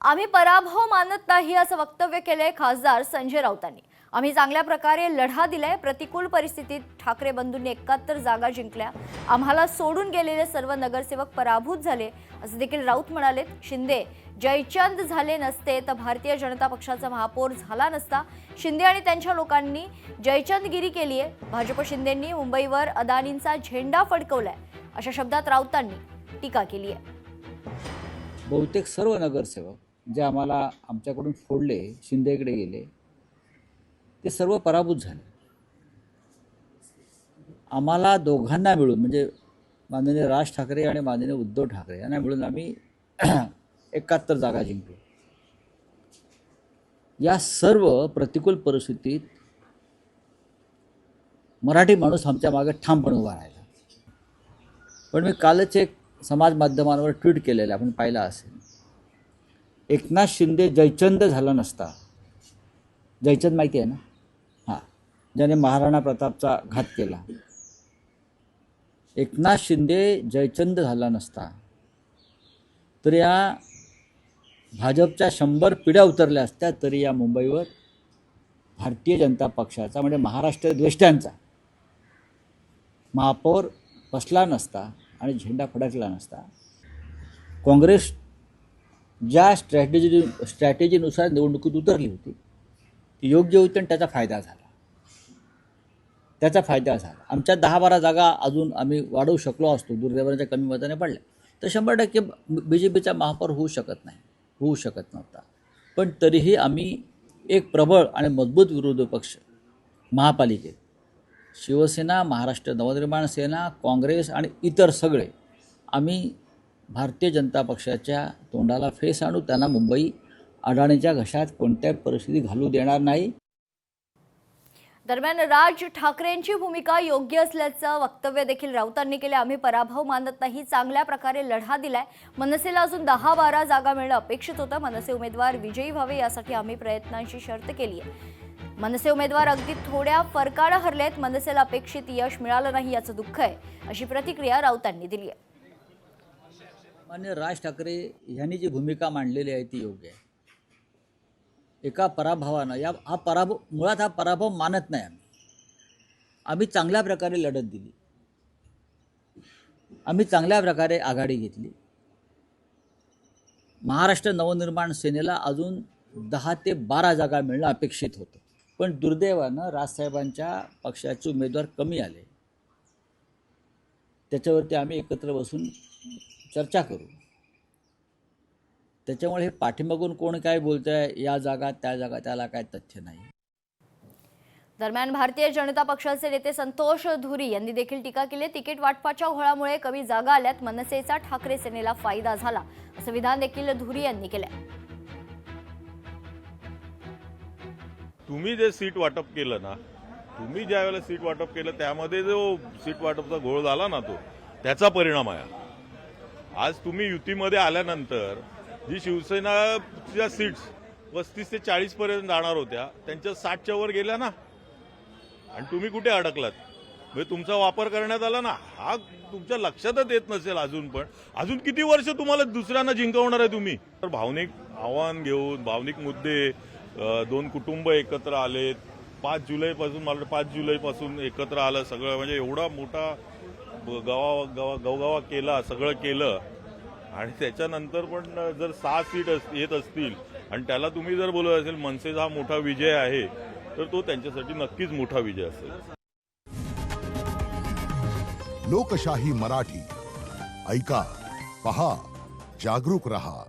आम्ही पराभव मानत नाही असं वक्तव्य केले खासदार संजय राऊतांनी। आम्ही चांगल्या प्रकारे लढा दिलाय। प्रतिकूल परिस्थितीत ठाकरे बंधूंनी 71 जागा जिंकल्या। आम्हाला सोडून गेलेले सर्व नगरसेवक पराभूत झाले असं देखील राऊत म्हणाले। शिंदे जयचंद झाले नसते तर भारतीय जनता पक्षाचा महापौर झाला नसता। शिंदे आणि त्यांच्या लोकांनी जयचंदगिरी केली आहे। भाजप शिंदेंनी मुंबईवर अदानींचा झेंडा फडकवलाय अशा शब्दात राऊतांनी टीका केली आहे। बहुतेक सर्व नगरसेवक जे आम्हाला आमच्याकडून फोडले, शिंदेकडे गेले, ते सर्व पराभूत झाले। आम्हाला दोघांना मिळून म्हणजे माननीय राज ठाकरे आणि माननीय उद्धव ठाकरे यांना मिळून आम्ही 71 जागा जिंकलो। या सर्व प्रतिकूल परिस्थितीत मराठी माणूस आमच्या मागे ठामपणे उभा राहिला। पण मी कालच एक समाज माध्यमांवर ट्विट केलेलं आपण पाहिलं असेल। एकनाथ शिंदे जयचंद झाला नसता, जयचंद माहिती आहे ना, हां, ज्याने महाराणा प्रतापचा घात केला। एकनाथ शिंदे जयचंद झाला नसता तर या भाजपच्या 100 पिढ्या उतरल्या असत्या तरी या मुंबईवर भारतीय जनता पक्षाचा म्हणजे महाराष्ट्र द्वेष्ट्यांचा महापौर बसला नसता आणि झेंडा फडकला नसता। काँग्रेस ज्या स्ट्रॅटेजीनुसार निवडणुकीत उतरली होती ती योग्य होती आणि त्याचा फायदा झाला। आमच्या 10-12 जागा अजून आम्ही वाढवू शकलो असतो, दुर्दैवाच्या कमी मताने पडल्या तर 100% BJPचा महापौर होऊ शकत नव्हता। पण तरीही आम्ही एक प्रबळ आणि मजबूत विरोधी पक्ष महापालिकेत शिवसेना, महाराष्ट्र नवनिर्माण सेना, काँग्रेस आणि इतर सगळे आम्ही भारतीय जनता पक्षाच्या तोंडाला फेस आणू। त्यांना मुंबई अडाणीच्या घशात कोणत्याही परिस्थिती घालू देणार नाही। दरम्यान राज ठाकरेंची भूमिका योग्य असल्याचं वक्तव्य देखील राऊतांनी केले। आम्ही पराभव मानत नाही, चांगल्या प्रकारे लढा दिलाय। मनसेला अजून 10-12 जागा मिळणं अपेक्षित होतं। मनसे उमेदवार विजयी व्हावे यासाठी आम्ही प्रयत्नांची शर्त केली आहे। मनसे उमेदवार अगदी थोड्या फरकाने हरलेत। मनसेला अपेक्षित यश मिळालं नाही याचं दुःख आहे अशी प्रतिक्रिया राऊतांनी दिली आहे। माननीय राज ठाकरे यांनी जी भूमिका मांडलेली आहे ती योग्य आहे। एका पराभवानं मुळात हा पराभव मानत नाही। आम्ही चांगल्या प्रकारे लढत दिली, आम्ही चांगल्या प्रकारे आघाडी घेतली। महाराष्ट्र नवनिर्माण सेनेला अजून 10 ते 12 जागा मिळणं अपेक्षित होतं, पण दुर्दैवानं राजसाहेबांच्या पक्षाचे उमेदवार कमी आले। त्याच्यावरती आम्ही एकत्र बसून चर्चा करू। त्याच्यामुळे हे पाठीमागून कोण काय बोलतंय, या जागा त्या जागा, त्याला काय तथ्य नाही। दरम्यान भारतीय जनता पक्षाचे नेते संतोष धुरी यांनी देखील टीका केली। तिकीट वाटपाच्या घोळामुळे कमी जागा आल्यात, मनसेचा ठाकरे सेनेला फायदा झाला असं विधान देखील धुरी यांनी केले। तुम्ही जे सीट वाटप केलं ना, तुम्ही ज्या वेळेला सीट वाटप केलं त्यामध्ये जो सीट वाटपचा घोळ झाला ना, तो त्याचा परिणाम आहे। आज तुम्ही युतीमध्ये आल्यानंतर जी शिवसेनाच्या सीट्स 35 ते 40 पर्यंत जाणार होत्या त्यांच्या 60च्या वर गेल्या ना, आणि तुम्ही कुठे अडकलात? म्हणजे तुमचा वापर करण्यात आला ना, हा तुमच्या लक्षातच येत नसेल अजून किती वर्ष तुम्हाला दुसऱ्यांना जिंकवणार आहे तुम्ही? तर भावनिक आव्हान घेऊन, भावनिक मुद्दे, 2 कुटुंब एकत्र आलेत, 5 जुलैपासून एकत्र आलं सगळं, म्हणजे एवढा मोठा गवगावा केला, सगळं केलं, आणि त्याच्यानंतर पण जर 6 सीट येत असतील आणि त्याला तुम्ही जर बोलत असेल मनसेचा हा मोठा विजय आहे, तर तो त्यांच्यासाठी नक्कीच मोठा विजय असेल। लोकशाही मराठी ऐका, पहा, जागरूक रहा।